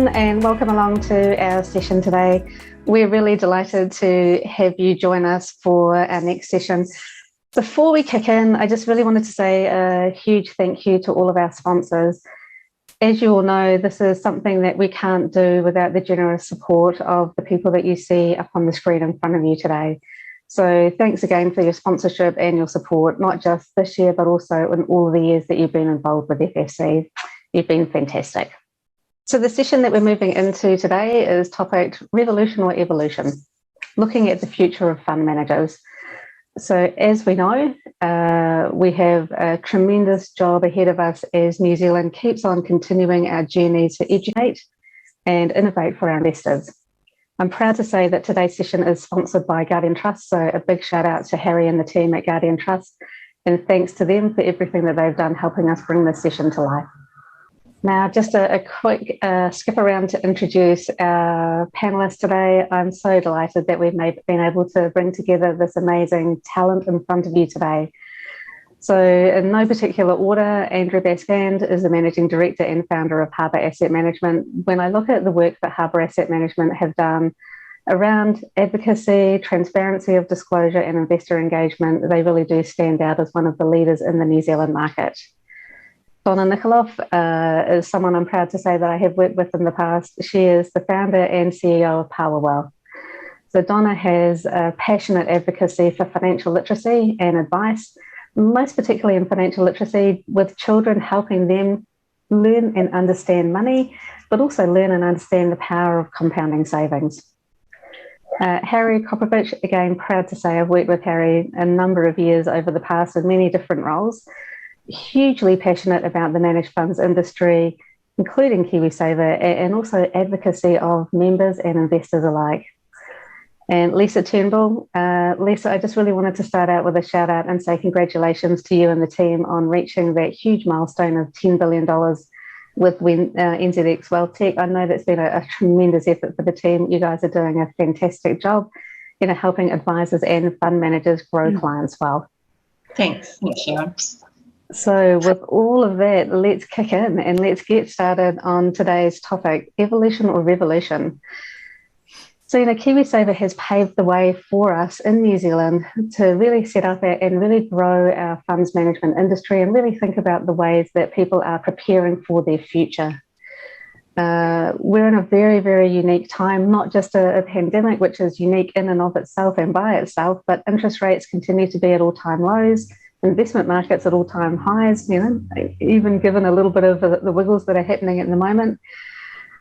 everyone, and welcome along to our session today. We're really delighted to have you join us for our next session. Before we kick in, I just really wanted to say a huge thank you to all of our sponsors. As you all know, this is something that we can't do without the generous support of the people that you see up on the screen in front of you today. So thanks again for your sponsorship and your support, not just this year, but also in all of the years that you've been involved with FSC. You've been fantastic. So the session that we're moving into today is topic Revolution or Evolution, looking at the future of fund managers. So as we know, we have a tremendous job ahead of us as New Zealand keeps on continuing our journey to educate and innovate for our investors. I'm proud to say that today's session is sponsored by Guardian Trust, so a big shout out to Harry and the team at Guardian Trust, and thanks to them for everything that they've done helping us bring this session to life. Now, just a quick skip around to introduce our panelists today. I'm so delighted that we've been able to bring together this amazing talent in front of you today. So in no particular order, Andrew Bascand is the Managing Director and Founder of Harbour Asset Management. When I look at the work that Harbour Asset Management have done around advocacy, transparency of disclosure and investor engagement, they really do stand out as one of the leaders in the New Zealand market. Donna Nicolof is someone I'm proud to say that I have worked with in the past. She is the founder and CEO of Pāua. So Donna has a passionate advocacy for financial literacy and advice, most particularly in financial literacy with children, helping them learn and understand money, but also learn and understand the power of compounding savings. Harry Koprivcic, again, proud to say I've worked with Harry a number of years over the past in many different roles. Hugely passionate about the managed funds industry, including Kiwisaver, and also advocacy of members and investors alike. And Lisa Turnbull. Lisa, I just really wanted to start out with a shout out and say congratulations to you and the team on reaching that huge milestone of $10 billion with NZX Wealth Tech. I know that's been a tremendous effort for the team. You guys are doing a fantastic job, helping advisors and fund managers grow clients' wealth. Thanks, Sharon. So with all of that, let's kick in and let's get started on today's topic, evolution or revolution. So, Kiwisaver has paved the way for us in New Zealand to really set up and really grow our funds management industry and really think about the ways that people are preparing for their future. We're in a very, very unique time, not just a pandemic, which is unique in and of itself and by itself, but interest rates continue to be at all-time lows, investment markets at all-time highs, even given a little bit of the wiggles that are happening at the moment.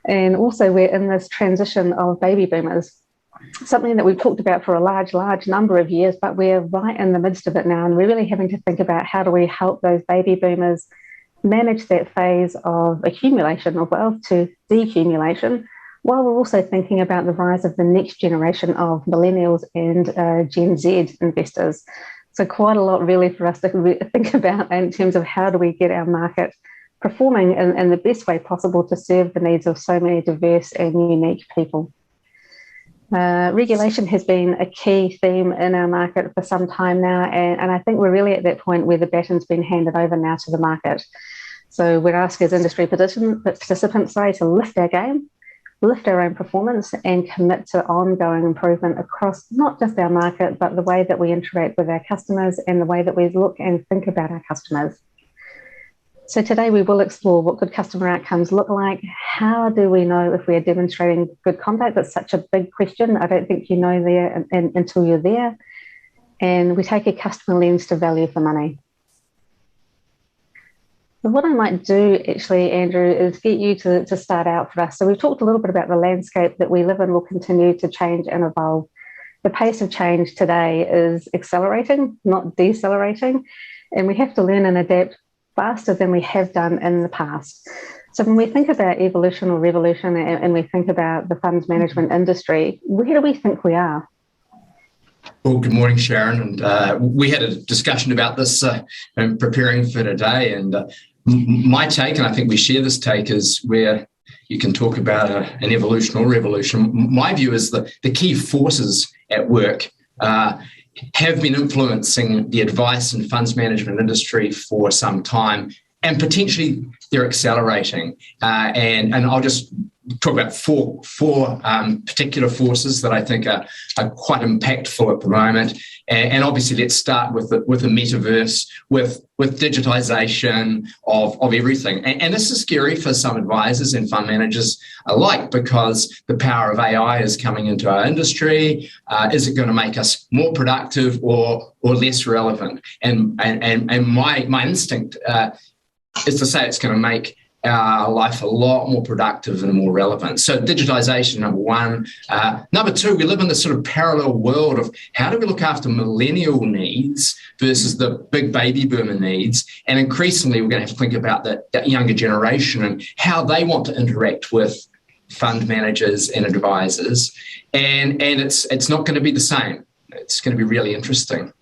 And also we're in this transition of baby boomers, something that we've talked about for a large number of years, but we're right in the midst of it now. And we're really having to think about how do we help those baby boomers manage that phase of accumulation of wealth to decumulation, while we're also thinking about the rise of the next generation of millennials and Gen Z investors. So quite a lot really for us to think about in terms of how do we get our market performing in the best way possible to serve the needs of so many diverse and unique people. Regulation has been a key theme in our market for some time now, and I think we're really at that point where the baton's been handed over now to the market. So we're asked as industry participants to lift our game, lift our own performance and commit to ongoing improvement across not just our market, but the way that we interact with our customers and the way that we look and think about our customers. So today we will explore what good customer outcomes look like. How do we know if we are demonstrating good conduct? That's such a big question. I don't think you know there until you're there. And we take a customer lens to value for money. So what I might do actually, Andrew, is get you to start out for us. So we've talked a little bit about the landscape that we live in will continue to change and evolve. The pace of change today is accelerating, not decelerating, and we have to learn and adapt faster than we have done in the past. So when we think about evolution or revolution and we think about the funds management industry, where do we think we are? Well, good morning, Sharon. And we had a discussion about this in preparing for today. And my take, and I think we share this take, is where you can talk about an evolution or revolution. My view is that the key forces at work have been influencing the advice and funds management industry for some time and potentially they're accelerating. And I'll just talk about four particular forces that I think are quite impactful at the moment. And obviously, let's start with the metaverse, with digitization of everything. And this is scary for some advisors and fund managers alike, because the power of AI is coming into our industry. Is it going to make us more productive or less relevant? And my instinct is to say it's going to make our life a lot more productive and more relevant. So digitization, number one. Number two, we live in this sort of parallel world of how do we look after millennial needs versus the big baby boomer needs. And increasingly, we're going to have to think about that younger generation and how they want to interact with fund managers and advisors. And it's not going to be the same. It's going to be really interesting.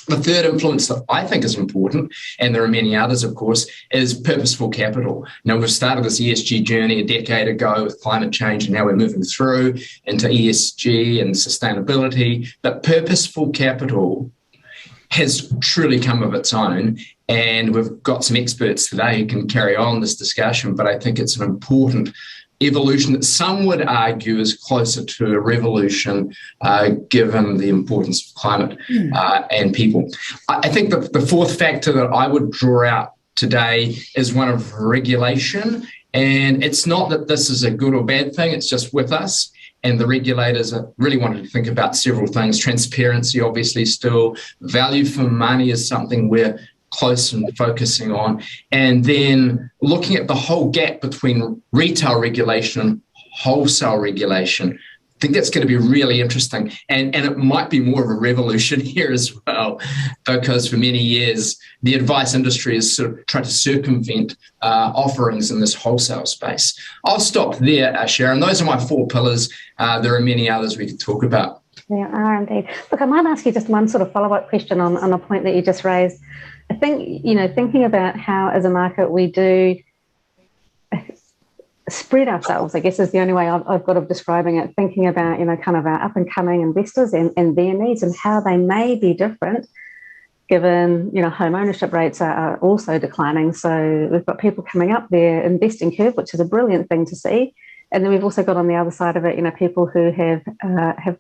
The third influence that I think is important, and there are many others, of course, is purposeful capital. Now, we've started this ESG journey a decade ago with climate change, and now we're moving through into ESG and sustainability. But purposeful capital has truly come of its own, and we've got some experts today who can carry on this discussion, but I think it's an important evolution that some would argue is closer to a revolution, given the importance of climate and people. I think the fourth factor that I would draw out today is one of regulation. And it's not that this is a good or bad thing, it's just with us. And the regulators really wanted to think about several things. Transparency, obviously, still. Value for money is something we're close and focusing on, and then looking at the whole gap between retail regulation and wholesale regulation. I think that's going to be really interesting, and it might be more of a revolution here as well, because for many years the advice industry has sort of tried to circumvent offerings in this wholesale space. I'll stop there, Sharon. Those are my four pillars. There are many others we could talk about. Yeah, are indeed. Look, I might ask you just one sort of follow-up question on a point that you just raised. I think, thinking about how as a market we do spread ourselves, I guess is the only way I've got of describing it, thinking about, kind of our up-and-coming investors and their needs and how they may be different given, home ownership rates are also declining. So we've got people coming up their investing curve, which is a brilliant thing to see. And then we've also got on the other side of it, people who have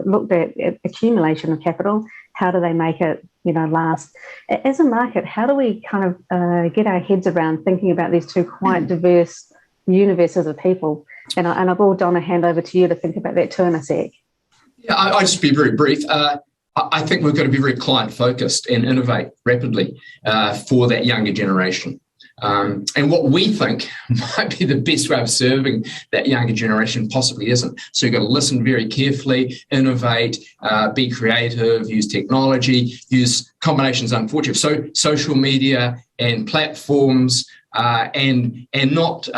looked at accumulation of capital. How do they make it, last? As a market, how do we kind of get our heads around thinking about these two quite diverse universes of people? And I will, Donna, hand over to you to think about that too in a sec. Yeah, I'll just be very brief. I think we've got to be very client-focused and innovate rapidly for that younger generation. And what we think might be the best way of serving that younger generation possibly isn't. So you've got to listen very carefully, innovate, be creative, use technology, use combinations, unfortunately, so social media and platforms, and not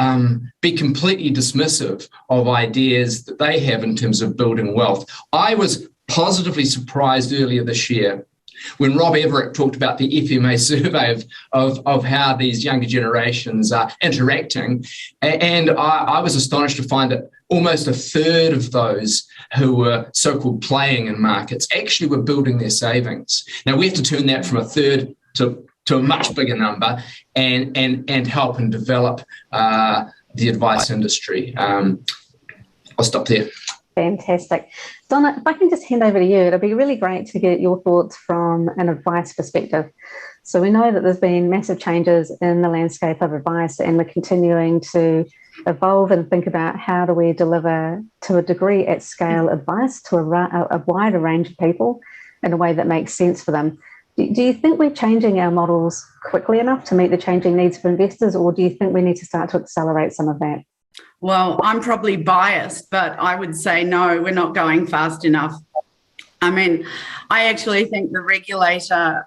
be completely dismissive of ideas that they have in terms of building wealth. I was positively surprised earlier this year when Rob Everett talked about the FMA survey of how these younger generations are interacting. And I was astonished to find that almost a third of those who were so-called playing in markets actually were building their savings. Now, we have to turn that from a third to a much bigger number and help and develop the advice industry. I'll stop there. Fantastic. Donna, if I can just hand over to you, it'll be really great to get your thoughts from an advice perspective. So we know that there's been massive changes in the landscape of advice, and we're continuing to evolve and think about how do we deliver to a degree at scale advice to a wider range of people in a way that makes sense for them. Do you think we're changing our models quickly enough to meet the changing needs of investors, or do you think we need to start to accelerate some of that? Well, I'm probably biased, but I would say no, we're not going fast enough. I mean, I actually think the regulator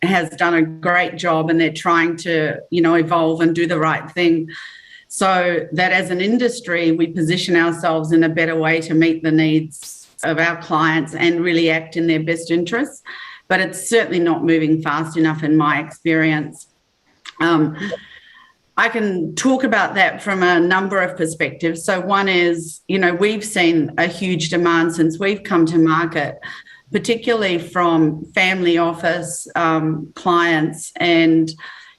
has done a great job, and they're trying to, evolve and do the right thing so that as an industry, we position ourselves in a better way to meet the needs of our clients and really act in their best interests. But it's certainly not moving fast enough in my experience. I can talk about that from a number of perspectives. So one is, we've seen a huge demand since we've come to market, particularly from family office clients and,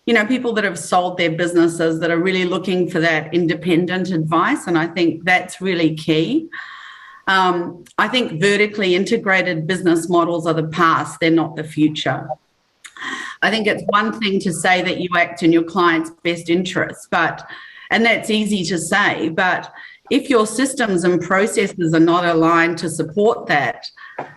people that have sold their businesses that are really looking for that independent advice, and I think that's really key. I think vertically integrated business models are the past, they're not the future. I think it's one thing to say that you act in your client's best interests, and that's easy to say, but if your systems and processes are not aligned to support that,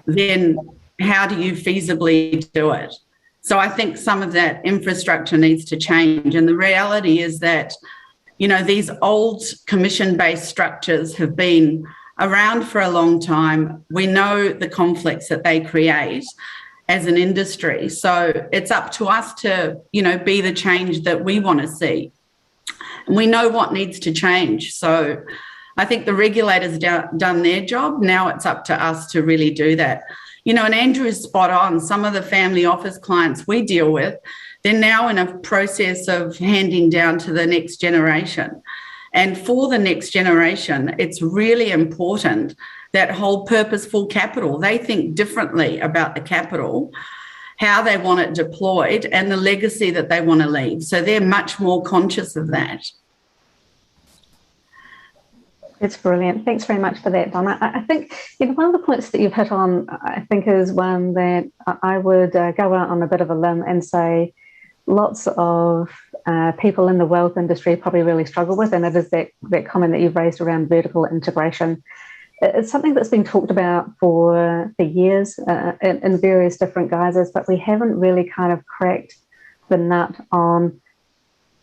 then how do you feasibly do it? So I think some of that infrastructure needs to change. And the reality is that, these old commission-based structures have been around for a long time. We know the conflicts that they create as an industry. So it's up to us to, be the change that we want to see. And we know what needs to change. So I think the regulators done their job. Now it's up to us to really do that. And Andrew is spot on. Some of the family office clients we deal with, they're now in a process of handing down to the next generation. And for the next generation, it's really important that whole purposeful capital. They think differently about the capital, how they want it deployed, and the legacy that they want to leave. So they're much more conscious of that. It's brilliant. Thanks very much for that, Donna. I think one of the points that you've hit on, I think, is one that I would go out on a bit of a limb and say lots of people in the wealth industry probably really struggle with, and it is that comment that you've raised around vertical integration. It's something that's been talked about for years in various different guises, but we haven't really kind of cracked the nut on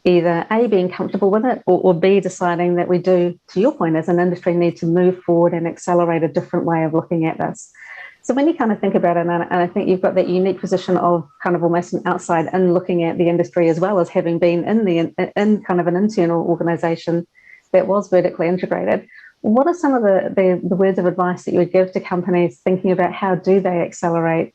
either A, being comfortable with it, or B, deciding that we do, to your point, as an industry, need to move forward and accelerate a different way of looking at this. So when you kind of think about it, and I think you've got that unique position of kind of almost an outside in looking at the industry, as well as having been in kind of an internal organisation that was vertically integrated. What are some of the words of advice that you would give to companies thinking about how do they accelerate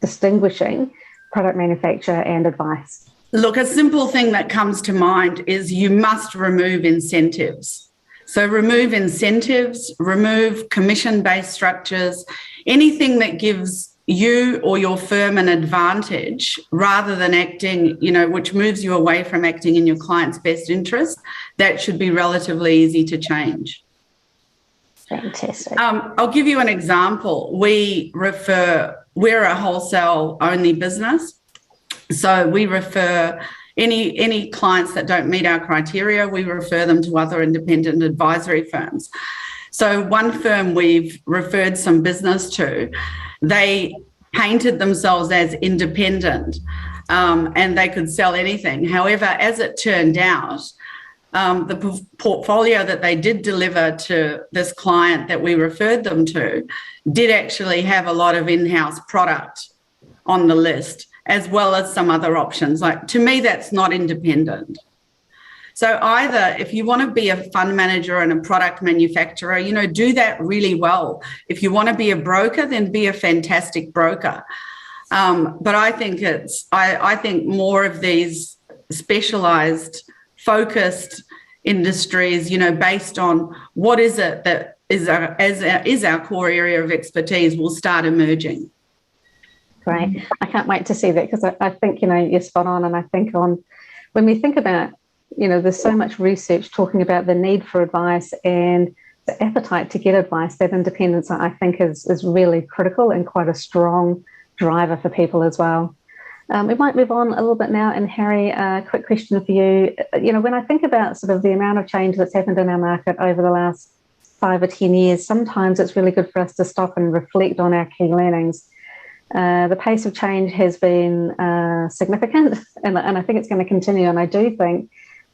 distinguishing product manufacture and advice? Look, a simple thing that comes to mind is you must remove incentives. So remove incentives, remove commission-based structures, anything that gives you or your firm an advantage rather than acting, which moves you away from acting in your client's best interest. That should be relatively easy to change. Fantastic. I'll give you an example. We're a wholesale-only business. So we refer any clients that don't meet our criteria, we refer them to other independent advisory firms. So one firm we've referred some business to, they painted themselves as independent and they could sell anything. However, as it turned out, the portfolio that they did deliver to this client that we referred them to did actually have a lot of in-house product on the list, as well as some other options. Like, to me, that's not independent. So either if you want to be a fund manager and a product manufacturer, do that really well. If you want to be a broker, then be a fantastic broker. But I think I think more of these specialised, focused industries, based on what is it that is our core area of expertise, will start emerging. Great. I can't wait to see that, because I think, you're spot on. And I think when we think about, there's so much research talking about the need for advice and the appetite to get advice, that independence, I think, is really critical and quite a strong driver for people as well. We might move on a little bit now. And Harry, a quick question for you. When I think about sort of the amount of change that's happened in our market over the last 5 or 10 years, sometimes it's really good for us to stop and reflect on our key learnings. The pace of change has been significant, and I think it's going to continue. And I do think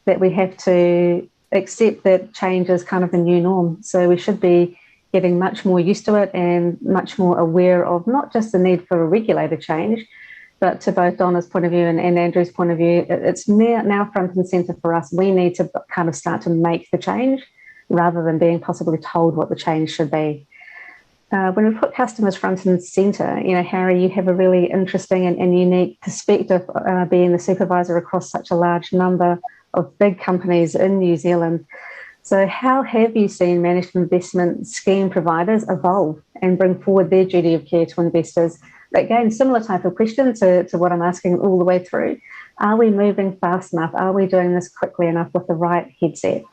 that we have to accept that change is kind of the new norm. So we should be getting much more used to it and much more aware of not just the need for a regulated change, but to both Donna's point of view and Andrew's point of view, it's now front and centre for us. We need to kind of start to make the change rather than being possibly told what the change should be. When we put customers front and centre, Harry, you have a really interesting and unique perspective being the supervisor across such a large number of big companies in New Zealand. So how have you seen managed investment scheme providers evolve and bring forward their duty of care to investors? Again, similar type of question to what I'm asking all the way through, Are we moving fast enough? Are we doing this quickly enough with the right headset?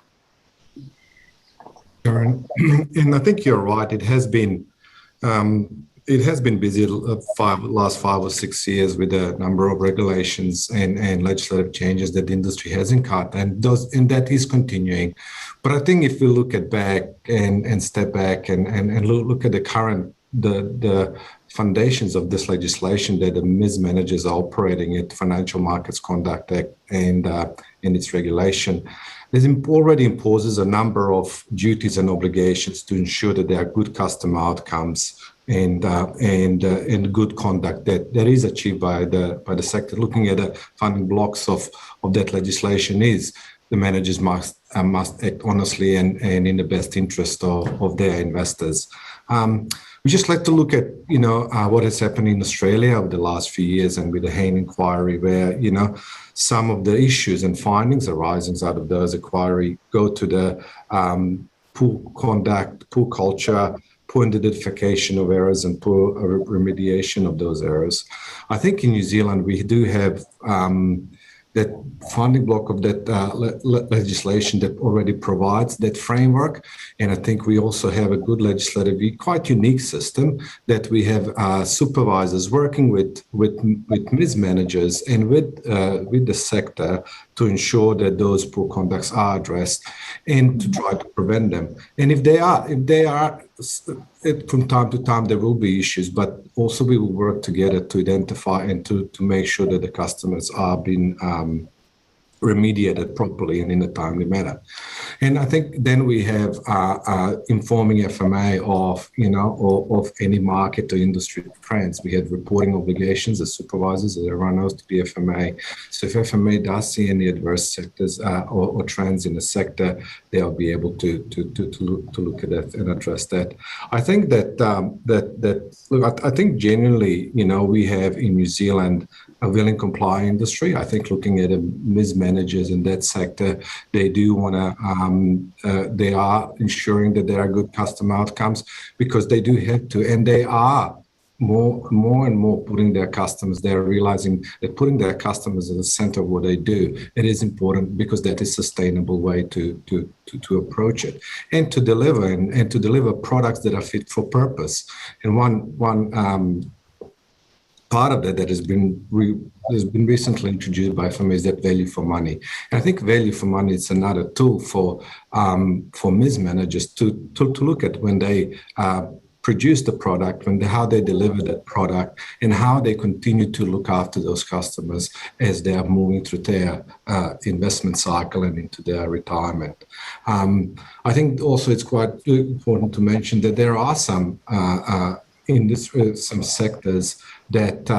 Sharon, and I think you're right. It has been busy last 5 or 6 years with a number of regulations and legislative changes that the industry has encountered, and that is continuing. But I think if we look back and step back and look at the foundations of this legislation that the MIS managers are operating at, Financial Markets Conduct Act and its regulation, this already imposes a number of duties and obligations to ensure that there are good customer outcomes and good conduct that is achieved by the sector. Looking at the funding blocks of that legislation is the managers must act honestly and in the best interest of their investors. We just like to look at, what has happened in Australia over the last few years and with the Hayne inquiry, where, some of the issues and findings arising out of those inquiry go to the poor conduct, poor culture, poor identification of errors and poor remediation of those errors. I think in New Zealand, we do have that funding block of that legislation that already provides that framework. And I think we also have a good legislative, quite unique system that we have supervisors working with MIS managers and with the sector to ensure that those poor conducts are addressed and to try to prevent them. And if they are, from time to time, there will be issues, but also we will work together to identify and to make sure that the customers are being remediated properly and in a timely manner. And I think then we have informing FMA of any market or industry trends. We have reporting obligations as supervisors, as everyone knows, to the FMA. So if FMA does see any adverse sectors or trends in the sector, they'll be able to look at that and address that. I think I think genuinely, we have in New Zealand a willing comply industry. I think looking at MIS managers in that sector, they do want to, they are ensuring that there are good customer outcomes because they do have to, and they are more and more putting their customers, they're realizing that putting their customers at the center of what they do, it is important because that is a sustainable way to approach it and to deliver products that are fit for purpose. And one part of that has been recently introduced by FMA is that value for money. And I think value for money is another tool for MIS managers to look at when they produce the product, how they deliver that product, and how they continue to look after those customers as they are moving through their investment cycle and into their retirement. I think also it's quite important to mention that there are some some sectors that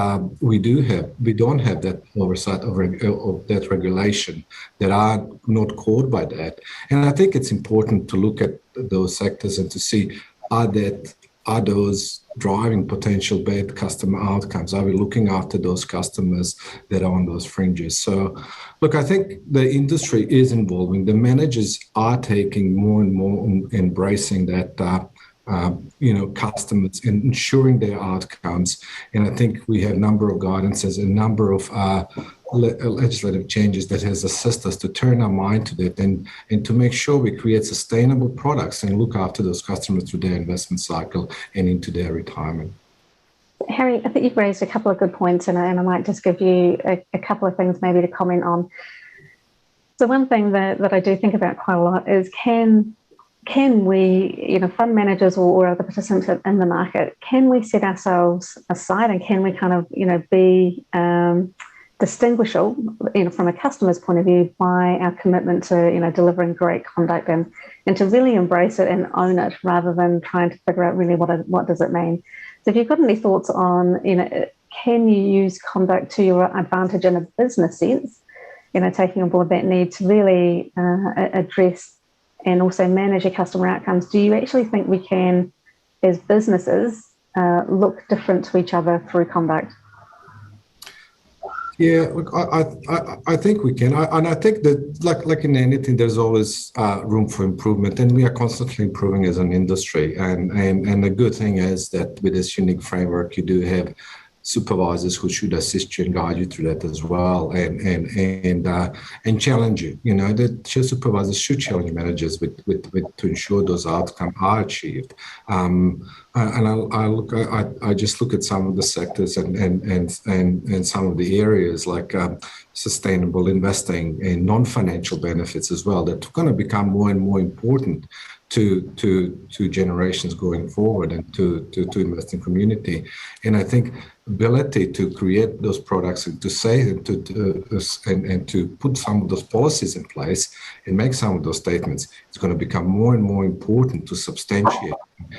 we don't have that oversight of that regulation, that are not caught by that. And I think it's important to look at those sectors and to see are those driving potential bad customer outcomes? Are we looking after those customers that are on those fringes? So, look, I think the industry is evolving. The managers are taking more and more embracing that customers and ensuring their outcomes. And I think we have a number of guidances, a number of legislative changes that has assisted us to turn our mind to that and to make sure we create sustainable products and look after those customers through their investment cycle and into their retirement. Harry, I think you've raised a couple of good points, and I might just give you a couple of things maybe to comment on. So one thing that I do think about quite a lot is can we, fund managers or other participants in the market, can we set ourselves aside and can we kind of, be distinguishable, from a customer's point of view by our commitment to, delivering great conduct and to really embrace it and own it rather than trying to figure out really what does it mean. So if you've got any thoughts on, can you use conduct to your advantage in a business sense, taking on board that need to really address and also manage your customer outcomes, do you actually think we can, as businesses, look different to each other through conduct? Yeah, look, I think we can. And I think that, like in anything, there's always room for improvement, and we are constantly improving as an industry. And the good thing is that with this unique framework, you do have supervisors who should assist you and guide you through that as well, and challenge you. You know, the share supervisors should challenge managers with to ensure those outcomes are achieved. And I just look at some of the sectors and some of the areas like sustainable investing and non-financial benefits as well, that are going to become more and more important to generations going forward and to investing community. And I think ability to create those products and to say and to put some of those policies in place and make some of those statements is going to become more and more important to substantiate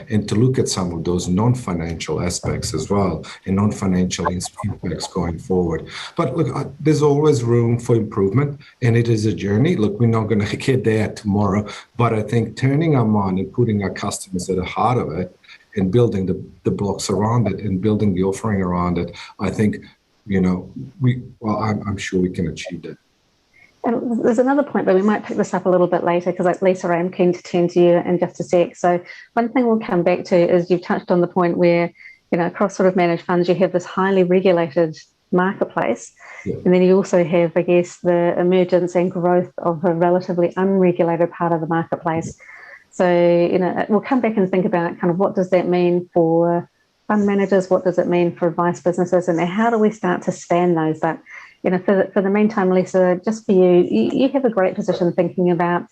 and to look at some of those non-financial aspects as well and non-financial impacts going forward. But look, there's always room for improvement, and it is a journey. Look, we're not going to get there tomorrow, but I think turning our mind and putting our customers at the heart of it and building the blocks around it and building the offering around it, I think, you know, I'm sure we can achieve that. And there's another point, but we might pick this up a little bit later, because like Lisa, I'm keen to turn to you in just a sec. So one thing we'll come back to is you've touched on the point where, you know, across sort of managed funds, you have this highly regulated marketplace. Yeah. And then you also have, I guess, the emergence and growth of a relatively unregulated part of the marketplace. So, you know, we'll come back and think about kind of what does that mean for fund managers, what does it mean for advice businesses, and how do we start to span those? But, you know, for the meantime, Lisa, just for you have a great position thinking about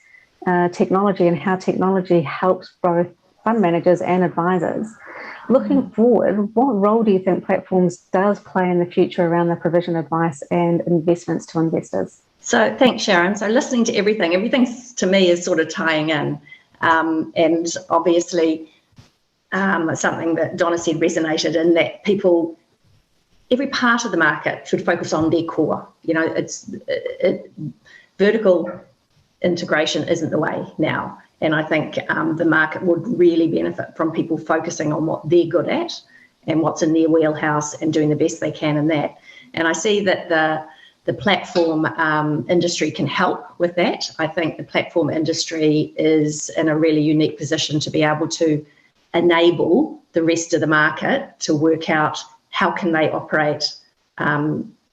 technology and how technology helps both fund managers and advisors. Looking forward, what role do you think platforms does play in the future around the provision of advice and investments to investors? So thanks, Sharon. So listening to everything to me is sort of tying in. And obviously something that Donna said resonated in that every part of the market should focus on their core. You know, vertical integration isn't the way now. And I think the market would really benefit from people focusing on what they're good at and what's in their wheelhouse and doing the best they can in that. And I see that the platform industry can help with that. I think the platform industry is in a really unique position to be able to enable the rest of the market to work out how can they operate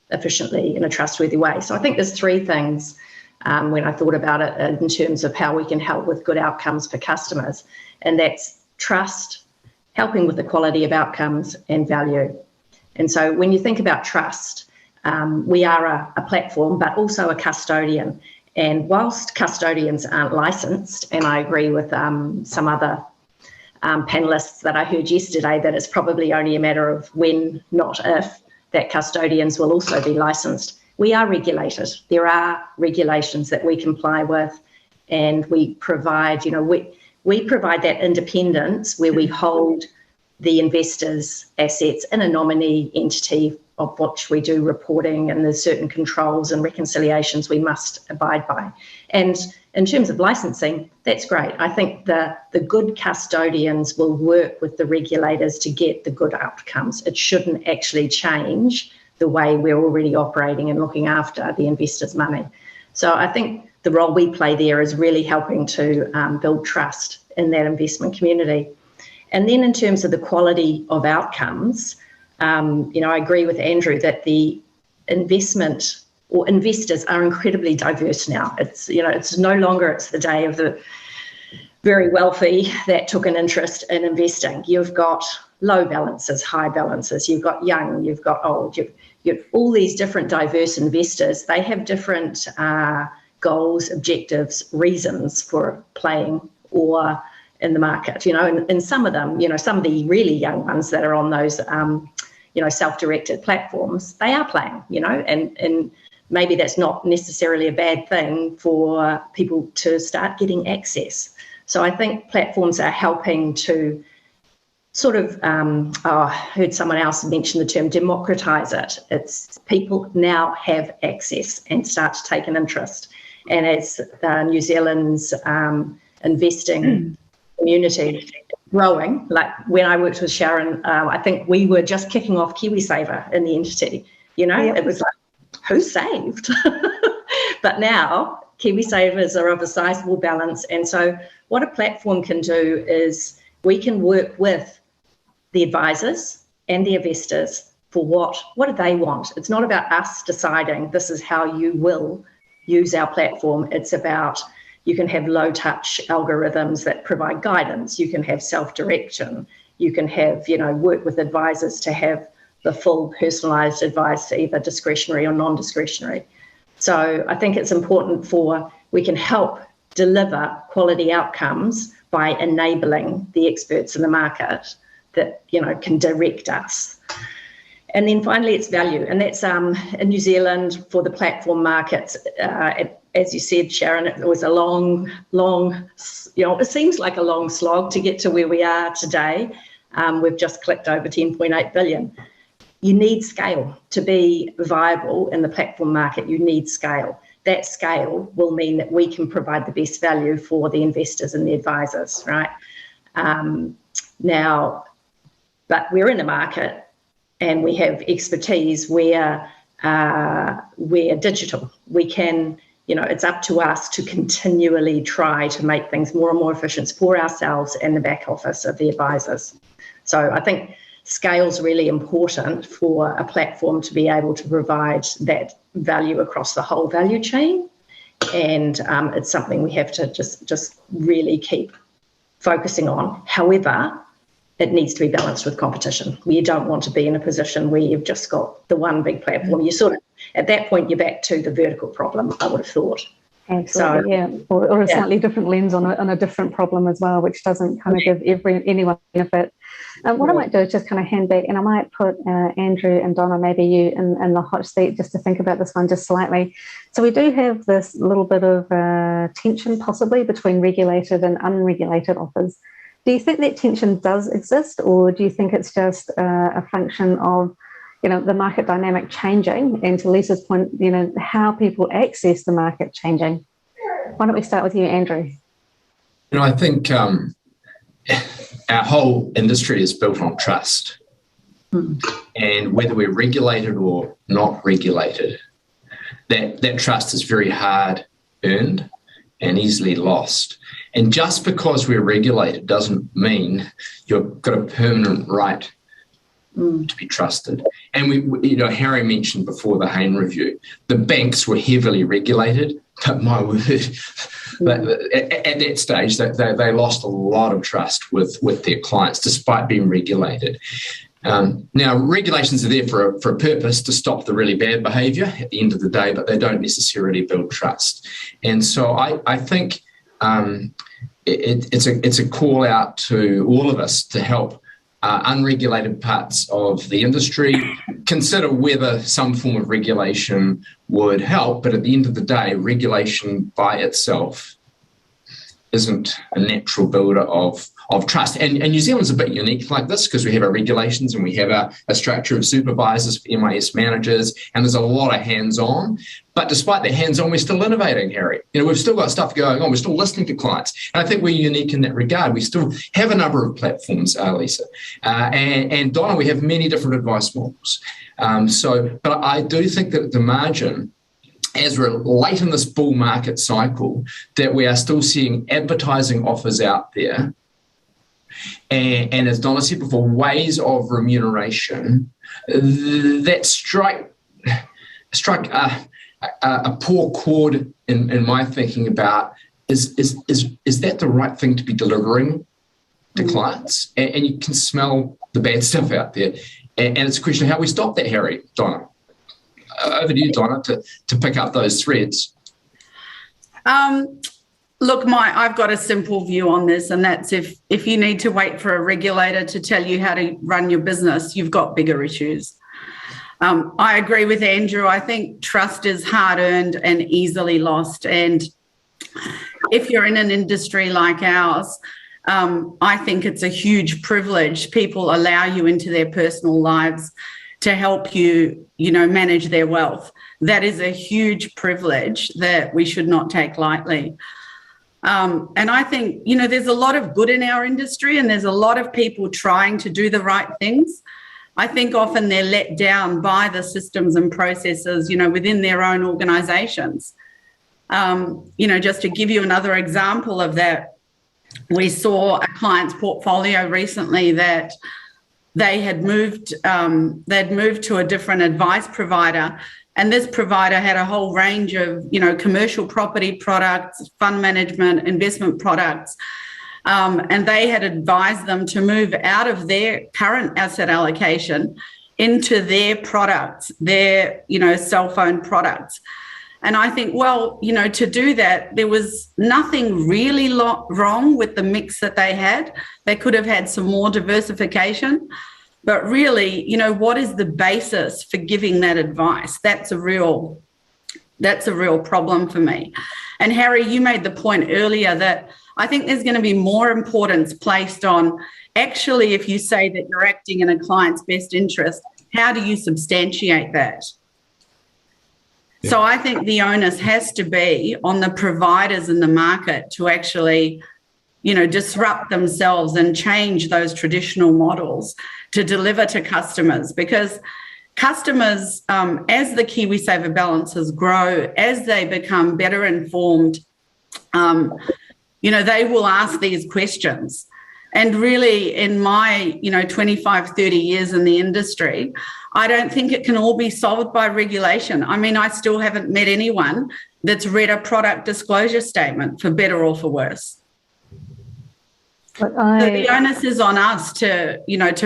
efficiently in a trustworthy way. So I think there's three things when I thought about it in terms of how we can help with good outcomes for customers. And that's trust, helping with the quality of outcomes, and value. And so when you think about trust, we are a platform, but also a custodian. And whilst custodians aren't licensed, and I agree with some other panelists that I heard yesterday that it's probably only a matter of when, not if, that custodians will also be licensed. We are regulated. There are regulations that we comply with, and we provide, you know, we provide that independence where we hold the investors' assets in a nominee entity of which we do reporting, and there's certain controls and reconciliations we must abide by. And in terms of licensing, that's great. I think the good custodians will work with the regulators to get the good outcomes. It shouldn't actually change the way we're already operating and looking after the investors' money. So I think the role we play there is really helping to build trust in that investment community. And then in terms of the quality of outcomes, you know, I agree with Andrew that the investment or investors are incredibly diverse now. It's, you know, it's no longer it's the day of the very wealthy that took an interest in investing. You've got low balances, high balances, you've got young, you've got old, you've all these different diverse investors. They have different goals, objectives, reasons for playing or in the market, you know, and some of them, you know, some of the really young ones that are on those, you know, self-directed platforms, they are playing, you know, and maybe that's not necessarily a bad thing for people to start getting access. So I think platforms are helping to sort of, I heard someone else mention the term democratise it. It's people now have access and start to take an interest. And as New Zealand's investing community growing, like when I worked with Sharon, I think we were just kicking off Kiwisaver in the entity, you know, It was like, who's saved? But now Kiwisavers are of a sizable balance. And so what a platform can do is we can work with the advisors and the investors for what do they want. It's not about us deciding this is how you will use our platform. It's about, you can have low touch algorithms that provide guidance. You can have self-direction. You can have, work with advisors to have the full personalised advice, either discretionary or non-discretionary. So I think it's important we can help deliver quality outcomes by enabling the experts in the market that, can direct us. And then finally, it's value. And that's in New Zealand for the platform markets. As you said, Sharon, it was a long, it seems like a long slog to get to where we are today. We've just clicked over 10.8 billion. You need scale to be viable in the platform market. You need scale. That scale will mean that we can provide the best value for the investors and the advisors, right? But we're in a market and we have expertise where we're digital. We can, it's up to us to continually try to make things more and more efficient for ourselves and the back office of the advisors. So I think scale's really important for a platform to be able to provide that value across the whole value chain. And it's something we have to just really keep focusing on. However, it needs to be balanced with competition. You don't want to be in a position where you've just got the one big platform. You sort of, at that point, you're back to the vertical problem, I would have thought. Absolutely, yeah. Or a slightly different lens on a different problem as well, which doesn't kind of give anyone benefit. What I might do is just kind of hand back, and I might put Andrew and Donna, maybe you, in the hot seat just to think about this one just slightly. So we do have this little bit of tension possibly between regulated and unregulated offers. Do you think that tension does exist, or do you think it's just a function of, the market dynamic changing, and to Lisa's point, how people access the market changing? Why don't we start with you, Andrew? I think our whole industry is built on trust. And whether we're regulated or not regulated, that trust is very hard earned and easily lost. And just because we're regulated doesn't mean you've got a permanent right to be trusted. And we Harry mentioned before the Hayne Review, the banks were heavily regulated, but my word, at that stage they lost a lot of trust with their clients despite being regulated. Now, regulations are there for a purpose, to stop the really bad behaviour at the end of the day, but they don't necessarily build trust. And so I think it's a call out to all of us to help unregulated parts of the industry consider whether some form of regulation would help. But at the end of the day, regulation by itself isn't a natural builder of trust. And New Zealand's a bit unique like this because we have our regulations and we have a structure of supervisors for MIS managers, and there's a lot of hands-on. But despite the hands-on, we're still innovating, Harry. We've still got stuff going on. We're still listening to clients. And I think we're unique in that regard. We still have a number of platforms, Lisa. And Donna, we have many different advice models. But I do think that at the margin, as we're late in this bull market cycle, that we are still seeing advertising offers out there. And as Donna said before, ways of remuneration that strike a poor chord in my thinking about is that the right thing to be delivering to clients? And you can smell the bad stuff out there. And it's a question of how we stop that, Harry. Donna. Over to you, Donna, to pick up those threads. Look, I've got a simple view on this, and that's if you need to wait for a regulator to tell you how to run your business, you've got bigger issues. I agree with Andrew. I think trust is hard-earned and easily lost. And if you're in an industry like ours, I think it's a huge privilege. People allow you into their personal lives to help you, manage their wealth. That is a huge privilege that we should not take lightly. And I think, there's a lot of good in our industry and there's a lot of people trying to do the right things. I think often they're let down by the systems and processes, within their own organisations. Just to give you another example of that, we saw a client's portfolio recently that they had moved to a different advice provider, and this provider had a whole range of, commercial property products, fund management, investment products, and they had advised them to move out of their current asset allocation into their products, their, cell phone products. And I think, well, to do that, there was nothing really wrong with the mix that they had. They could have had some more diversification. But really, what is the basis for giving that advice? That's a real problem for me. And Harry, you made the point earlier that I think there's going to be more importance placed on actually, if you say that you're acting in a client's best interest, how do you substantiate that? Yeah. So I think the onus has to be on the providers in the market to actually, disrupt themselves and change those traditional models to deliver to customers, because customers, as the Kiwisaver balances grow, as they become better informed, they will ask these questions. And really, in my, 25, 30 years in the industry, I don't think it can all be solved by regulation. I mean, I still haven't met anyone that's read a product disclosure statement, for better or for worse. So the onus is on us to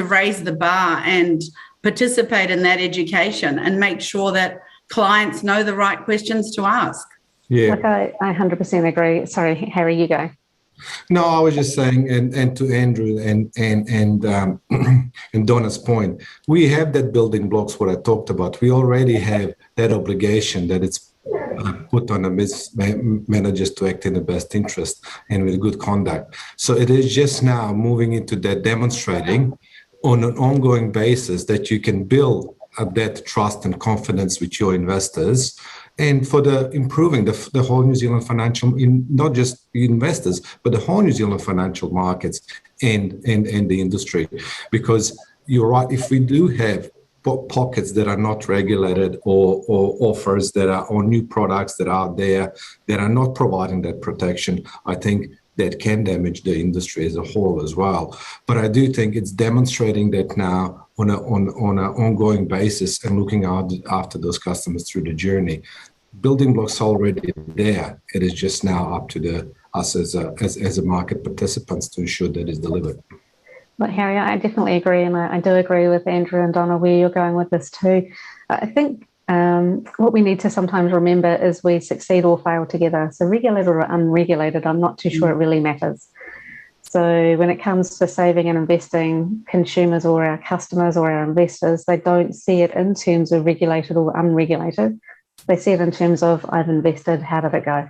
raise the bar and participate in that education and make sure that clients know the right questions to ask. Yeah. Look, I 100% agree. Sorry, Harry, you go. No, I was just saying, and to Andrew and Donna's point, we have that building blocks what I talked about. We already have that obligation that it's put on the managers to act in the best interest and with good conduct. So it is just now moving into that, demonstrating on an ongoing basis that you can build that trust and confidence with your investors, and for the improving the whole New Zealand financial, not just investors, but the whole New Zealand financial markets and the industry. Because you're right, if we do have pockets that are not regulated or offers that are, or new products that are there that are not providing that protection, I think that can damage the industry as a whole as well. But I do think it's demonstrating that now on an ongoing basis and looking after those customers through the journey. Building blocks already there. It is just now up to us as a market participants to ensure that it's delivered. But Harry, I definitely agree, and I do agree with Andrew and Donna where you're going with this too. I think what we need to sometimes remember is we succeed or fail together. So regulated or unregulated, I'm not too sure it really matters. So when it comes to saving and investing, consumers or our customers or our investors, they don't see it in terms of regulated or unregulated. They see it in terms of, I've invested, how did it go?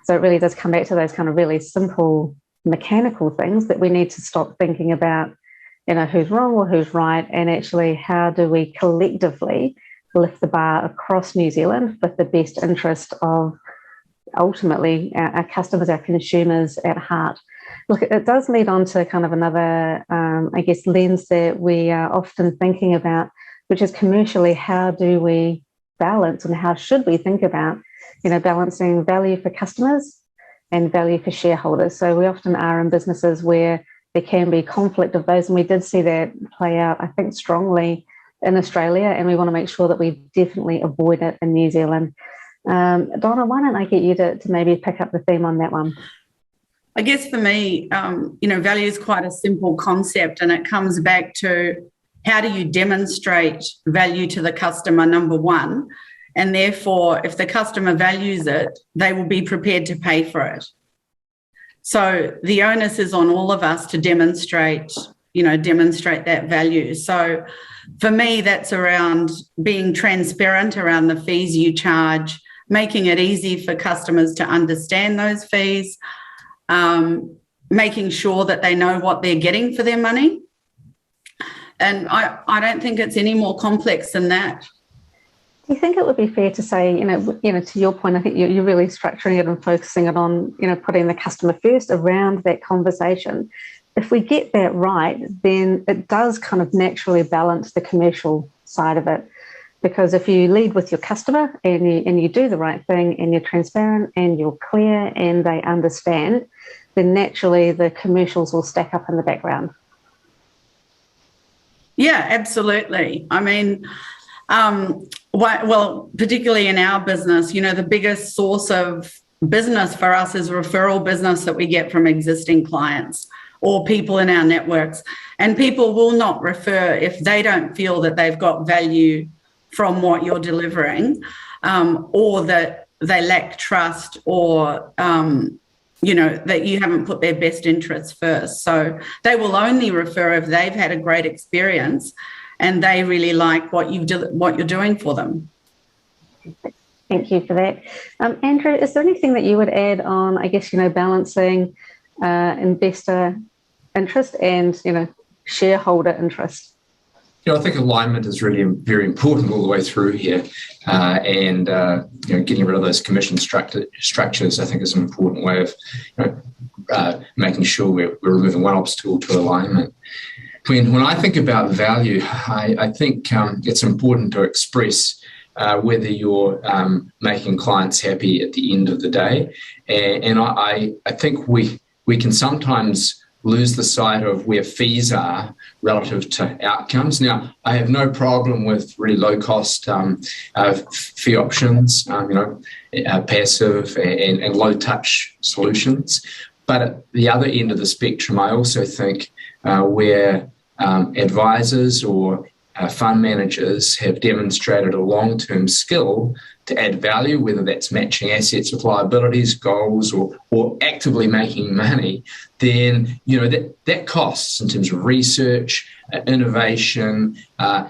So it really does come back to those kind of really simple mechanical things that we need to stop thinking about, who's wrong or who's right, and actually how do we collectively lift the bar across New Zealand with the best interest of ultimately our customers, our consumers at heart. Look, it does lead on to kind of another, lens that we are often thinking about, which is commercially, how do we balance and how should we think about, balancing value for customers and value for shareholders. So we often are in businesses where there can be conflict of those, and we did see that play out, I think, strongly in Australia, and we want to make sure that we definitely avoid it in New Zealand. Donna, why don't I get you to maybe pick up the theme on that one? I guess for me, value is quite a simple concept, and it comes back to how do you demonstrate value to the customer, number one, and therefore if the customer values it, they will be prepared to pay for it. So the onus is on all of us to demonstrate that value. So for me, that's around being transparent around the fees you charge, making it easy for customers to understand those fees, making sure that they know what they're getting for their money. And I don't think it's any more complex than that. Do you think it would be fair to say, to your point, I think you're really structuring it and focusing it on, putting the customer first around that conversation. If we get that right, then it does kind of naturally balance the commercial side of it. Because if you lead with your customer and you do the right thing and you're transparent and you're clear and they understand, then naturally the commercials will stack up in the background. Yeah, absolutely. I mean, well, particularly in our business, you know, the biggest source of business for us is referral business that we get from existing clients or people in our networks. And people will not refer if they don't feel that they've got value from what you're delivering, or that they lack trust, or you know, that you haven't put their best interests first. So they will only refer if they've had a great experience and they really like what you're doing for them. Thank you for that. Andrew, is there anything that you would add on, I guess, you know, balancing investor interest and, you know, shareholder interest? You know, I think alignment is really very important all the way through here, and you know, getting rid of those commission structures, I think, is an important way of, you know, making sure we're removing one obstacle to alignment. When I think about value, I think it's important to express whether you're making clients happy at the end of the day, and I think we can sometimes lose the sight of where fees are relative to outcomes. Now, I have no problem with really low-cost fee options, you know, passive and low-touch solutions. But at the other end of the spectrum, I also think where advisors or fund managers have demonstrated a long-term skill to add value, whether that's matching assets with liabilities, goals, or actively making money, then, you know, that costs in terms of research, innovation,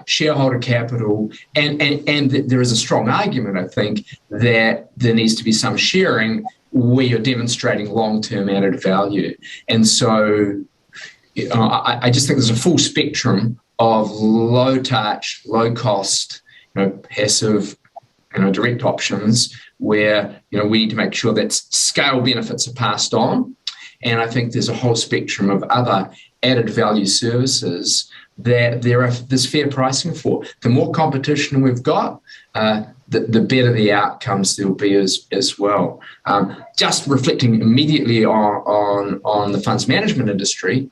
shareholder capital, and there is a strong argument, I think, that there needs to be some sharing where you're demonstrating long-term added value. And so, you know, I just think there's a full spectrum of low touch, low cost, you know, passive, you know, direct options where, you know, we need to make sure that scale benefits are passed on. And I think there's a whole spectrum of other added value services that there's fair pricing for. The more competition we've got, the better the outcomes there will be as well. Just reflecting immediately on the funds management industry,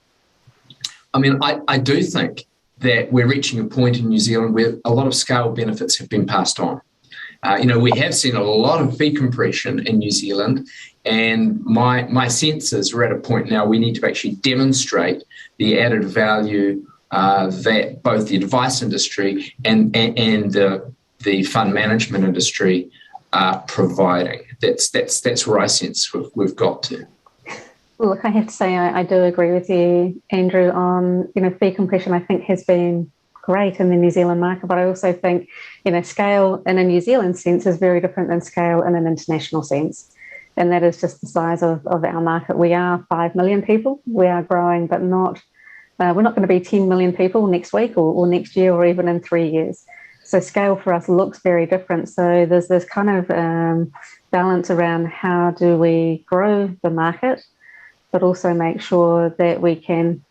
I mean, I do think that we're reaching a point in New Zealand where a lot of scale benefits have been passed on. You know, we have seen a lot of fee compression in New Zealand, and my sense is we're at a point now we need to actually demonstrate the added value that both the advice industry and the fund management industry are providing. That's where I sense we've got to. Look, I have to say I do agree with you, Andrew, on, you know, fee compression I think has been great in the New Zealand market, but I also think, you know, scale in a New Zealand sense is very different than scale in an international sense. And that is just the size of our market. We are 5 million people. We are growing, but not, we're not going to be 10 million people next week or next year or even in 3 years. So scale for us looks very different. So there's this kind of balance around how do we grow the market, but also make sure that we can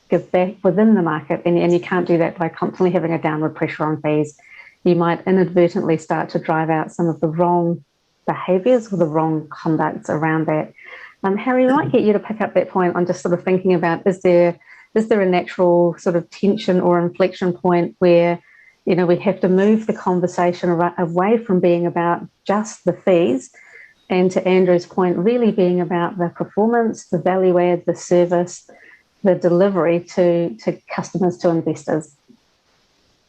give back within the market. And you can't do that by constantly having a downward pressure on fees. You might inadvertently start to drive out some of the wrong behaviours or the wrong conducts around that. Harry, we might get you to pick up that point on just sort of thinking about, is there a natural sort of tension or inflection point where, you know, we have to move the conversation away from being about just the fees, and to Andrew's point, really being about the performance, the value add, the service, the delivery to customers, to investors?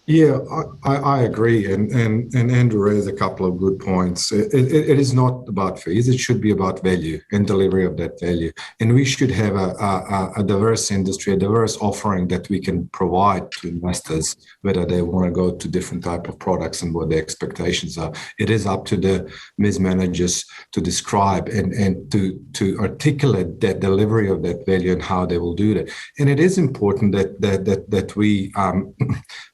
Yeah, I agree, and Andrew raised a couple of good points. It is not about fees; it should be about value and delivery of that value. And we should have a diverse industry, a diverse offering that we can provide to investors, whether they want to go to different type of products and what their expectations are. It is up to the Ms. managers to describe and to articulate that delivery of that value and how they will do that. And it is important that we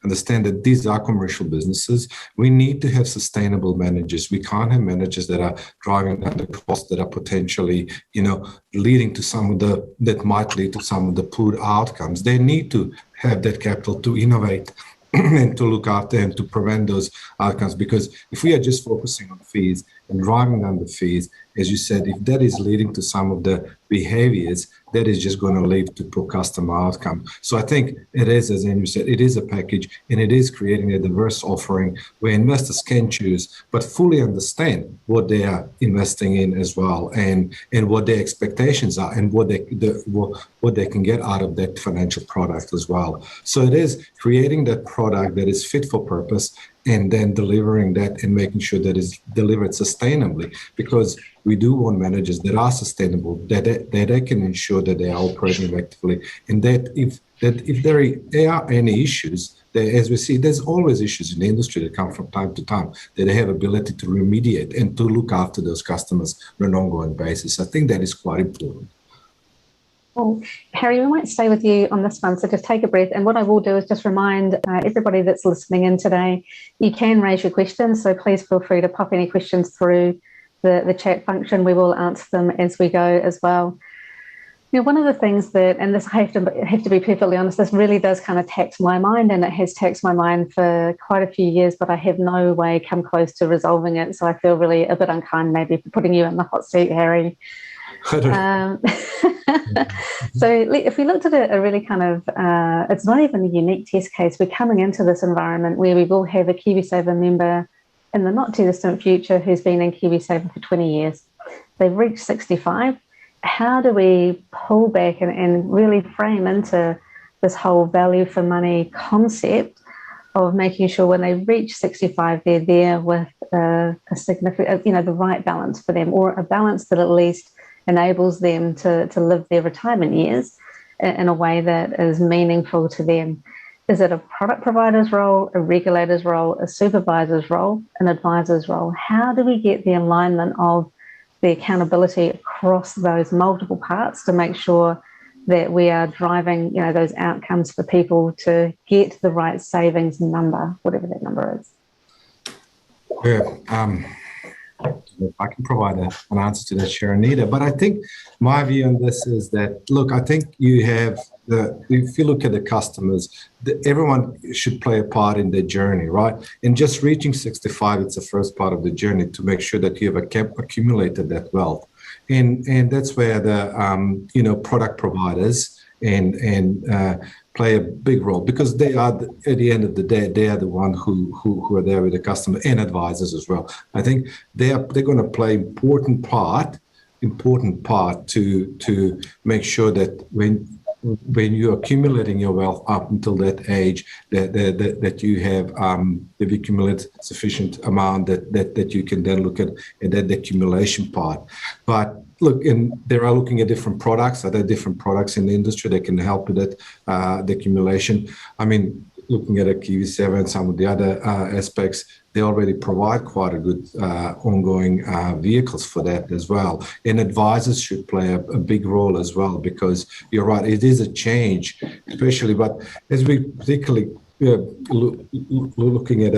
understand that these are commercial businesses. We need to have sustainable managers. We can't have managers that are driving down the costs that are potentially, you know, leading to that might lead to some of the poor outcomes. They need to have that capital to innovate and to look after and to prevent those outcomes. Because if we are just focusing on fees, and driving down the fees, as you said, if that is leading to some of the behaviors, that is just going to lead to poor customer outcome. So I think it is, as Andrew said, it is a package, and it is creating a diverse offering where investors can choose, but fully understand what they are investing in as well, and what their expectations are, and what they can get out of that financial product as well. So it is creating that product that is fit for purpose, and then delivering that and making sure that it's delivered sustainably, because we do want managers that are sustainable, that they can ensure that they are operating effectively, and that if there are any issues, as we see, there's always issues in the industry that come from time to time, that they have ability to remediate and to look after those customers on an ongoing basis. I think that is quite important. Well, Harry, we might stay with you on this one, so just take a breath. And what I will do is just remind everybody that's listening in today, you can raise your questions, so please feel free to pop any questions through the chat function. We will answer them as we go as well. You know, one of the things that, and this I have to be perfectly honest, this really does kind of tax my mind, and it has taxed my mind for quite a few years, but I have no way come close to resolving it. So I feel really a bit unkind maybe for putting you in the hot seat, Harry. So if we looked at a really kind of, it's not even a unique test case, we're coming into this environment where we will have a Kiwisaver member in the not too distant future who's been in Kiwisaver for 20 years. They've reached 65. How do we pull back and really frame into this whole value for money concept of making sure when they reach 65, they're there with a significant, the right balance for them, or a balance that at least enables them to live their retirement years in a way that is meaningful to them? Is it a product provider's role, a regulator's role, a supervisor's role, an advisor's role? How do we get the alignment of the accountability across those multiple parts to make sure that we are driving, those outcomes for people to get the right savings number, whatever that number is? Yeah, I can provide an answer to that, Sharon, either. But I think my view on this is that, look, I think if you look at the customers, everyone should play a part in their journey, right? And just reaching 65, it's the first part of the journey to make sure that you have accumulated that wealth. And that's where the, product providers and play a big role, because they are, at the end of the day, they are the one who are there with the customer, and advisors as well. I think they're going to play important part to make sure that when you're accumulating your wealth up until that age, that you have accumulated sufficient amount that you can then look at that accumulation part. But look, and they are looking at different products. Are there different products in the industry that can help with that, the accumulation? I mean, looking at a Kiwisaver and some of the other aspects, they already provide quite a good ongoing vehicles for that as well. And advisors should play a big role as well, because you're right, it is a change, especially, but as we particularly looking at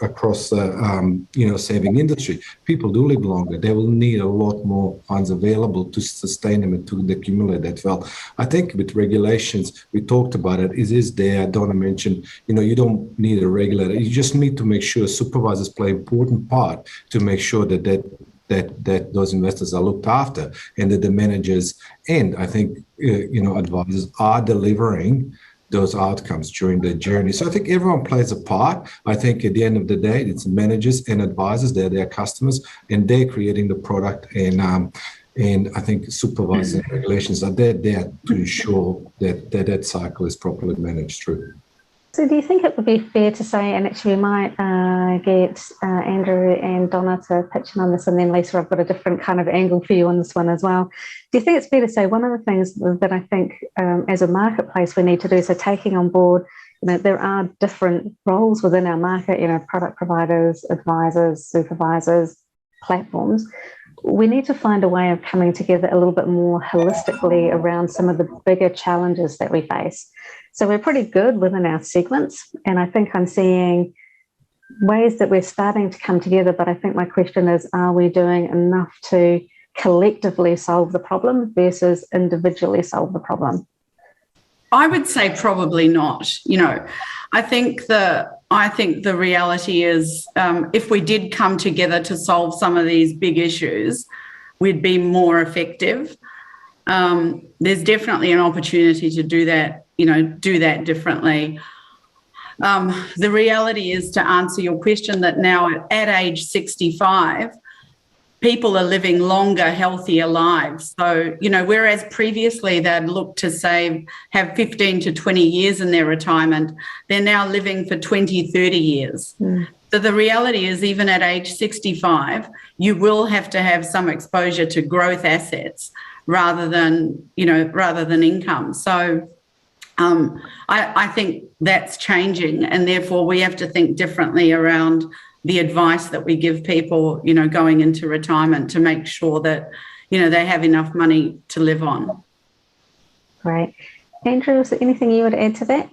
across the saving industry, people do live longer. They will need a lot more funds available to sustain them and to accumulate that wealth. I think with regulations, we talked about it. It is there. Donna mentioned, you don't need a regulator. You just need to make sure supervisors play an important part to make sure that those investors are looked after, and that the managers and I think advisors are delivering those outcomes during their journey. So I think everyone plays a part. I think at the end of the day, it's managers and advisors, they're their customers, and they're creating the product, and I think supervisors and regulations are there to ensure that cycle is properly managed through. So do you think it would be fair to say, and actually we might get Andrew and Donna to pitch in on this, and then Lisa, I've got a different kind of angle for you on this one as well. Do you think it's fair to say one of the things that I think as a marketplace we need to do, so taking on board, there are different roles within our market, product providers, advisors, supervisors, platforms. We need to find a way of coming together a little bit more holistically around some of the bigger challenges that we face. So we're pretty good within our segments, and I think I'm seeing ways that we're starting to come together, but I think my question is, are we doing enough to collectively solve the problem versus individually solve the problem? I would say probably not. I think the I think the reality is if we did come together to solve some of these big issues, we'd be more effective. There's definitely an opportunity to do that, do that differently. The reality is, to answer your question, that now at age 65, people are living longer, healthier lives. So, whereas previously they'd look to have 15 to 20 years in their retirement, they're now living for 20, 30 years. So the reality is, even at age 65, you will have to have some exposure to growth assets rather than income. So I think that's changing, and therefore we have to think differently around the advice that we give people, going into retirement, to make sure that, they have enough money to live on. Great. Andrew, is there anything you would add to that?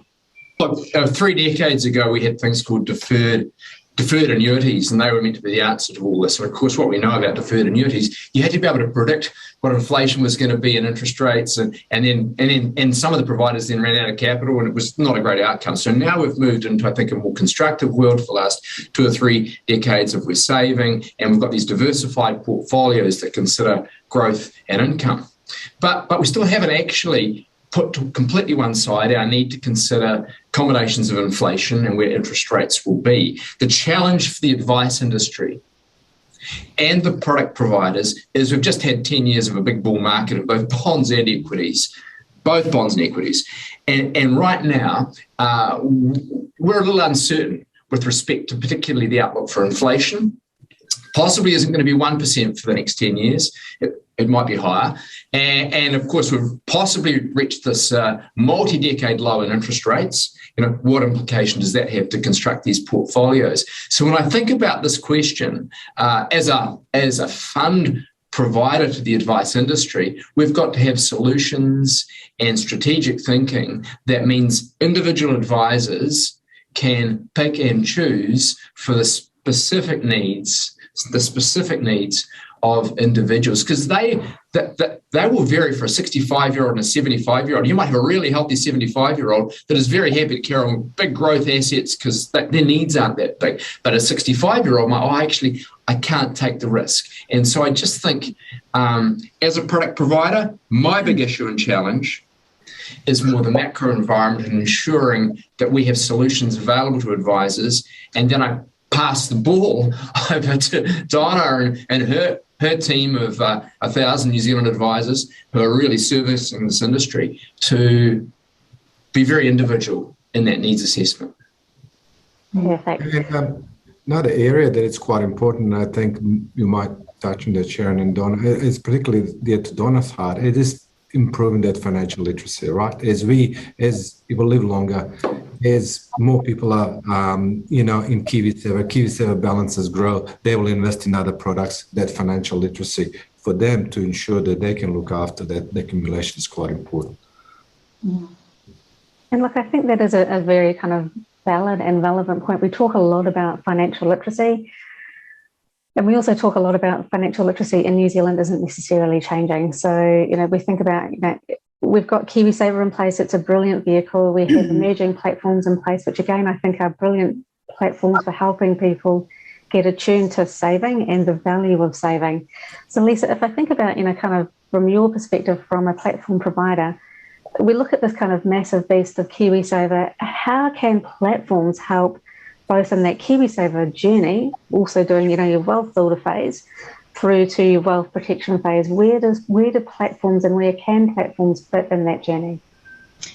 Look, 3 decades ago, we had things called deferred annuities, and they were meant to be the answer to all this. And of course, what we know about deferred annuities, you had to be able to predict what inflation was going to be and interest rates, and some of the providers then ran out of capital, and it was not a great outcome. So now we've moved into, I think, a more constructive world for the last 2 or 3 decades of we're saving, and we've got these diversified portfolios that consider growth and income. But we still haven't actually put to completely one side our need to consider combinations of inflation and where interest rates will be. The challenge for the advice industry and the product providers is we've just had 10 years of a big bull market of both bonds and equities, And right now, we're a little uncertain with respect to particularly the outlook for inflation. Possibly isn't going to be 1% for the next 10 years. It might be higher. And of course, we've possibly reached this multi-decade low in interest rates. What implication does that have to construct these portfolios? So when I think about this question, as a fund provider to the advice industry, we've got to have solutions and strategic thinking that means individual advisors can pick and choose for the specific needs of individuals, because they will vary for a 65-year-old and a 75-year-old. You might have a really healthy 75-year-old that is very happy to carry on big growth assets because their needs aren't that big. But a 65-year-old might, I can't take the risk. And so I just think as a product provider, my big issue and challenge is more the macro environment and ensuring that we have solutions available to advisors. And then I pass the ball over to Donna and her team of 1,000 New Zealand advisors who are really servicing this industry to be very individual in that needs assessment. Perfect. And, another area that is quite important, and I think you might touch on that, Sharon and Donna, is particularly dear to Donna's heart. It is improving that financial literacy, right? As people live longer, as more people are, in Kiwisaver balances grow, they will invest in other products. That financial literacy for them to ensure that they can look after that accumulation is quite important. And look, I think that is a very kind of valid and relevant point. We talk a lot about financial literacy, and we also talk a lot about financial literacy in New Zealand isn't necessarily changing. So, we think about, we've got Kiwisaver in place. It's a brilliant vehicle. We have emerging platforms in place, which again, I think are brilliant platforms for helping people get attuned to saving and the value of saving. So Lisa, if I think about, kind of from your perspective, from a platform provider, we look at this kind of massive beast of Kiwisaver. How can platforms help both in that Kiwisaver journey, also doing, your wealth builder phase, through to your wealth protection phase? Where do platforms and where can platforms fit in that journey?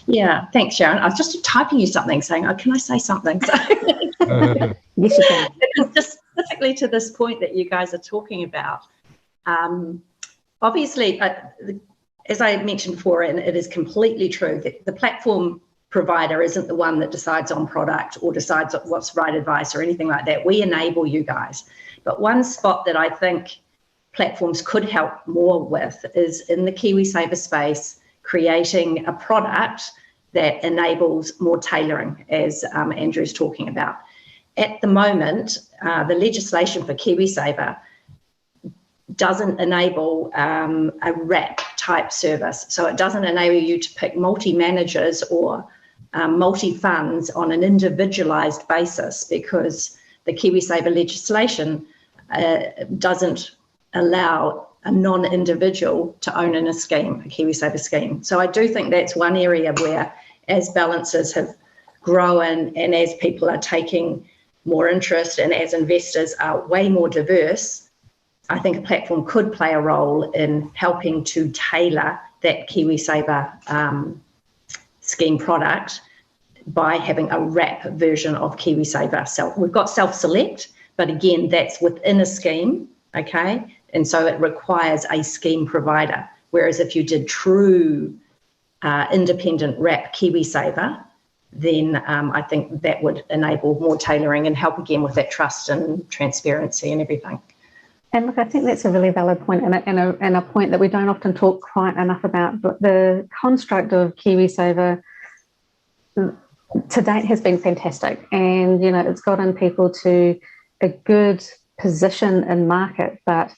Yeah, thanks, Sharon. I was just typing you something saying, can I say something? Yes, you can. Just specifically to this point that you guys are talking about. Obviously, as I mentioned before, and it is completely true, that the platform provider isn't the one that decides on product or decides what's right advice or anything like that. We enable you guys. But one spot that I think platforms could help more with is in the Kiwisaver space, creating a product that enables more tailoring, as Andrew's talking about. At the moment, the legislation for Kiwisaver doesn't enable a wrap type service. So it doesn't enable you to pick multi-managers or multi-funds on an individualised basis, because the Kiwisaver legislation doesn't allow a non-individual to own in a scheme, a Kiwisaver scheme. So I do think that's one area where, as balances have grown and as people are taking more interest and as investors are way more diverse, I think a platform could play a role in helping to tailor that Kiwisaver scheme product by having a wrap version of Kiwisaver. We've got self-select, but again, that's within a scheme, okay? And so it requires a scheme provider. Whereas if you did true independent wrap Kiwisaver, then I think that would enable more tailoring and help again with that trust and transparency and everything. And look, I think that's a really valid point, and a point that we don't often talk quite enough about. But the construct of Kiwisaver to date has been fantastic, and it's gotten people to a good position in market. But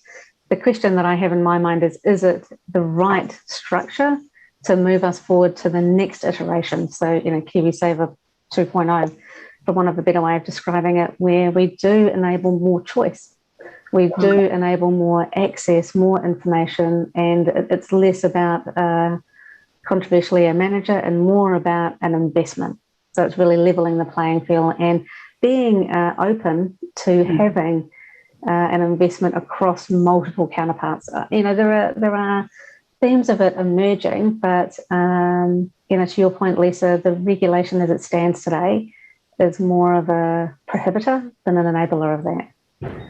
the question that I have in my mind is it the right structure to move us forward to the next iteration? So, Kiwisaver 2.0, for want of a better way of describing it, where we do enable more choice. We do enable more access, more information, and it's less about controversially a manager and more about an investment. So it's really levelling the playing field and being open to having an investment across multiple counterparts. There are themes of it emerging, but to your point, Lisa, the regulation as it stands today is more of a prohibitor than an enabler of that.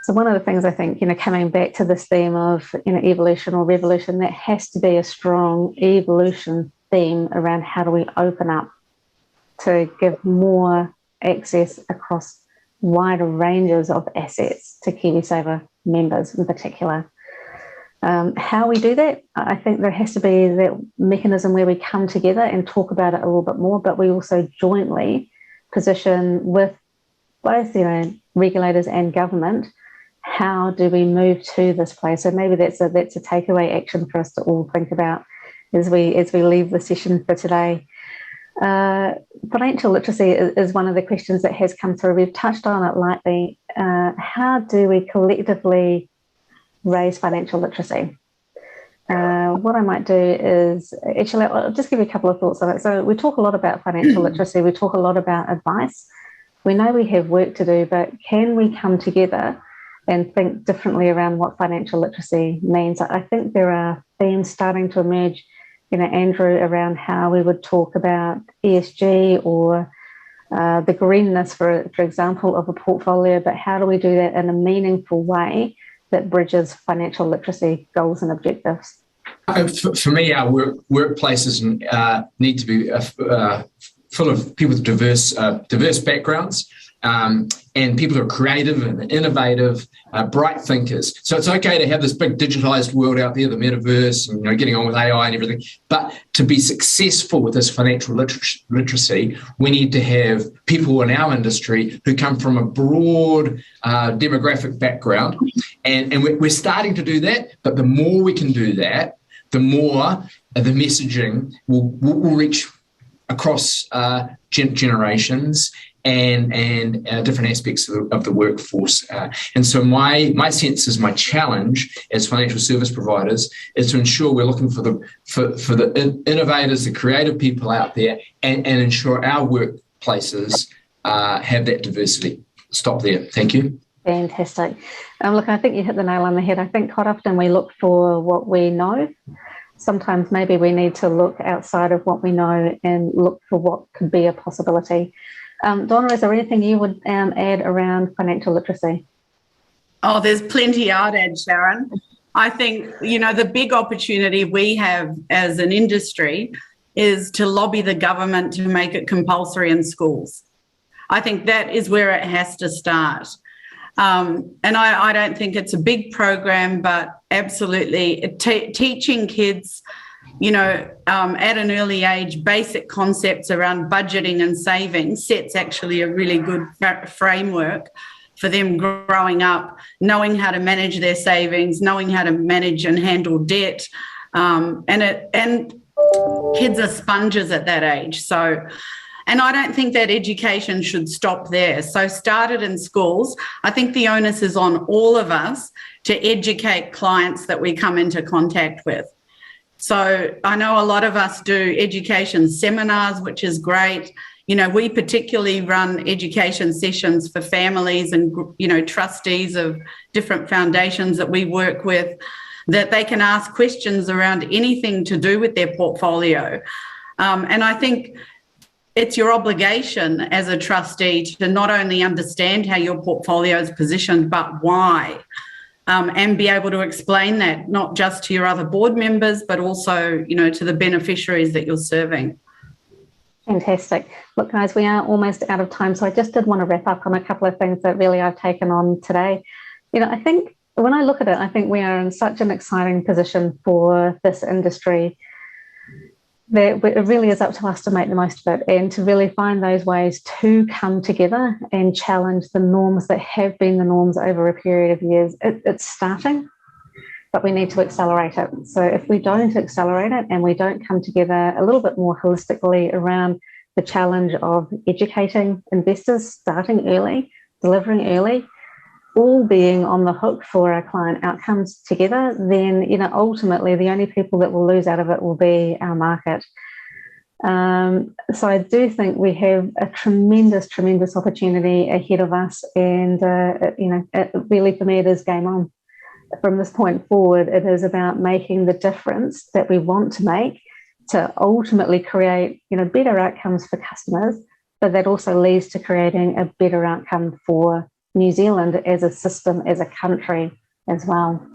So one of the things I think, coming back to this theme of, evolution or revolution, that has to be a strong evolution theme around how do we open up to give more access across wider ranges of assets to Kiwisaver members in particular. How we do that, I think there has to be that mechanism where we come together and talk about it a little bit more, but we also jointly position with both, regulators and government. How do we move to this place? So maybe that's a takeaway action for us to all think about as we leave the session for today. Financial literacy is one of the questions that has come through. We've touched on it lightly. How do we collectively raise financial literacy? What I might do is, actually, I'll just give you a couple of thoughts on it. So we talk a lot about financial literacy. We talk a lot about advice. We know we have work to do, but can we come together and think differently around what financial literacy means? I think there are themes starting to emerge, Andrew, around how we would talk about ESG or the greenness, for example, of a portfolio, but how do we do that in a meaningful way that bridges financial literacy goals and objectives? For me, our workplaces need to be full of people with diverse backgrounds, and people who are creative and innovative, bright thinkers. So it's okay to have this big digitized world out there, the metaverse, and getting on with AI and everything. But to be successful with this financial literacy, we need to have people in our industry who come from a broad demographic background, and we're starting to do that. But the more we can do that, the more the messaging will reach across generations and different aspects of the workforce. And so my sense is, my challenge as financial service providers is to ensure we're looking for the innovators, the creative people out there, and ensure our workplaces have that diversity. Stop there. Thank you. Fantastic. Look, I think you hit the nail on the head. I think quite often we look for what we know. Sometimes maybe we need to look outside of what we know and look for what could be a possibility. Donna, is there anything you would add around financial literacy? Oh, there's plenty I'd add, Sharon. I think, the big opportunity we have as an industry is to lobby the government to make it compulsory in schools. I think that is where it has to start. And I don't think it's a big program, but absolutely teaching kids, at an early age, basic concepts around budgeting and saving sets actually a really good framework for them growing up, knowing how to manage their savings, knowing how to manage and handle debt. And kids are sponges at that age. So, and I don't think that education should stop there. So start it in schools. I think the onus is on all of us to educate clients that we come into contact with. So I know a lot of us do education seminars, which is great. You know, we particularly run education sessions for families and, you know, trustees of different foundations that we work with, that they can ask questions around anything to do with their portfolio. And I think it's your obligation as a trustee to not only understand how your portfolio is positioned, but why, and be able to explain that not just to your other board members, but also, you know, to the beneficiaries that you're serving. Fantastic. Look, guys, we are almost out of time, so I just did want to wrap up on a couple of things that really I've taken on today. You know, I think when I look at it, I think we are in such an exciting position for this industry that it really is up to us to make the most of it and to really find those ways to come together and challenge the norms that have been the norms over a period of years. It's starting, but we need to accelerate it. So if we don't accelerate it and we don't come together a little bit more holistically around the challenge of educating investors, starting early, delivering early, all being on the hook for our client outcomes together, then, you know, ultimately the only people that will lose out of it will be our market. So I do think we have a tremendous, tremendous opportunity ahead of us, and you know, really for me it is game on. From this point forward, it is about making the difference that we want to make to ultimately create, you know, better outcomes for customers, but that also leads to creating a better outcome for New Zealand as a system, as a country as well.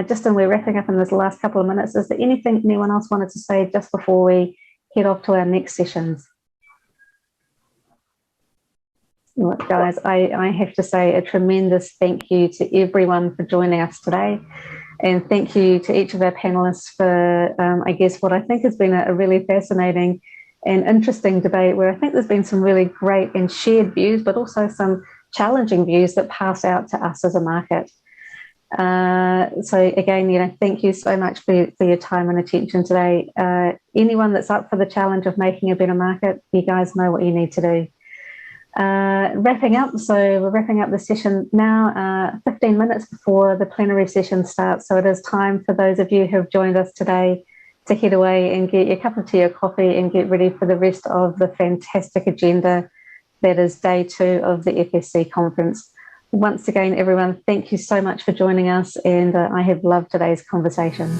Justin, we're wrapping up in this last couple of minutes. Is there anything anyone else wanted to say just before we head off to our next sessions? Look, guys, I have to say a tremendous thank you to everyone for joining us today. And thank you to each of our panelists for, I guess, what I think has been a really fascinating and interesting debate, where I think there's been some really great and shared views, but also some challenging views that pass out to us as a market. So again, you know, thank you so much for your time and attention today. Anyone that's up for the challenge of making a better market, you guys know what you need to do. Wrapping up, so we're wrapping up the session now, 15 minutes before the plenary session starts. So it is time for those of you who have joined us today to head away and get your cup of tea or coffee and get ready for the rest of the fantastic agenda that is day 2 of the FSC conference. Once again, everyone, thank you so much for joining us, and I have loved today's conversation.